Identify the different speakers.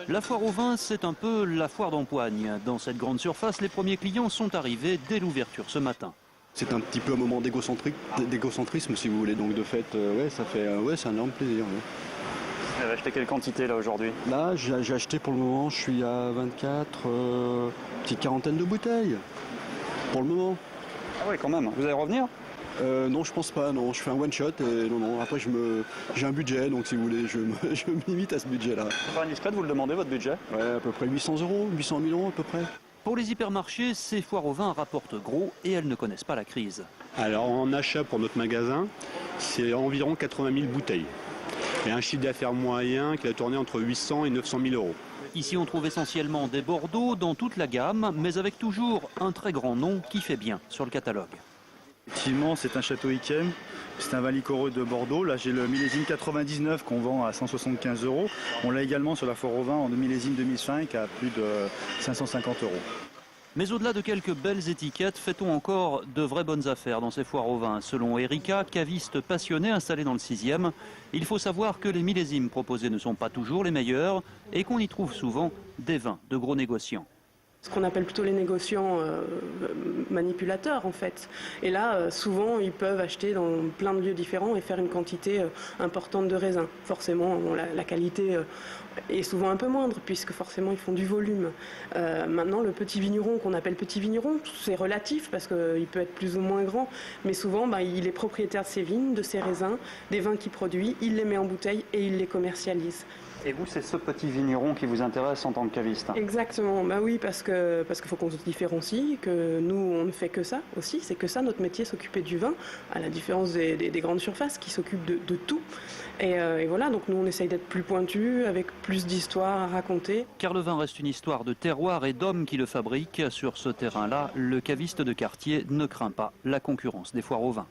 Speaker 1: La foire au vin, c'est un peu la foire d'empoigne. Dans cette grande surface, les premiers clients sont arrivés dès l'ouverture ce matin.
Speaker 2: C'est un petit peu un moment d'égocentrisme, si vous voulez. Donc de fait, c'est un énorme plaisir. Ouais.
Speaker 3: Vous avez acheté quelle quantité là aujourd'hui?
Speaker 2: Là, j'ai acheté pour le moment, je suis à 24, petite quarantaine de bouteilles. Pour le moment.
Speaker 3: Ah oui, quand même. Vous allez revenir?
Speaker 2: Non, je pense pas. Non, je fais un one shot. Et non. Après, j'ai un budget, donc si vous voulez, je me limite à ce budget-là.
Speaker 3: C'est pas indiscret de vous le demander votre budget?
Speaker 2: Ouais, à peu près 800 €, 800 000 € à peu près.
Speaker 1: Pour les hypermarchés, ces foires au vin rapportent gros et elles ne connaissent pas la crise.
Speaker 4: Alors en achat pour notre magasin, c'est environ 80 000 bouteilles. Et un chiffre d'affaires moyen qui a tourné entre 800 et 900 000 €.
Speaker 1: Ici, on trouve essentiellement des Bordeaux dans toute la gamme, mais avec toujours un très grand nom qui fait bien sur le catalogue.
Speaker 5: Effectivement, c'est un château Yquem, c'est un vin liquoreux de Bordeaux. Là, j'ai le millésime 99 qu'on vend à 175 €. On l'a également sur la foire au vin en millésime 2005 à plus de 550 €.
Speaker 1: Mais au-delà de quelques belles étiquettes, fait-on encore de vraies bonnes affaires dans ces foires au vin? Selon Erika, caviste passionnée installée dans le 6e, il faut savoir que les millésimes proposés ne sont pas toujours les meilleurs et qu'on y trouve souvent des vins de gros négociants.
Speaker 6: Ce qu'on appelle plutôt les négociants manipulateurs en fait. Et là, souvent, ils peuvent acheter dans plein de lieux différents et faire une quantité importante de raisins. Forcément, la qualité est souvent un peu moindre puisque forcément, ils font du volume. Maintenant, le petit vigneron qu'on appelle petit vigneron, c'est relatif parce qu'il peut être plus ou moins grand. Mais souvent, il est propriétaire de ses vignes, de ses raisins, des vins qu'il produit, il les met en bouteille et il les commercialise.
Speaker 3: Et vous, c'est ce petit vigneron qui vous intéresse en tant que caviste?
Speaker 6: Exactement, oui, parce qu'il faut qu'on se différencie, que nous, on ne fait que ça aussi, c'est que ça, notre métier, s'occuper du vin, à la différence des grandes surfaces qui s'occupent de tout. Et voilà, donc nous, on essaye d'être plus pointus, avec plus d'histoires à raconter.
Speaker 1: Car le vin reste une histoire de terroir et d'hommes qui le fabriquent. Sur ce terrain-là, le caviste de quartier ne craint pas la concurrence des foires au vin.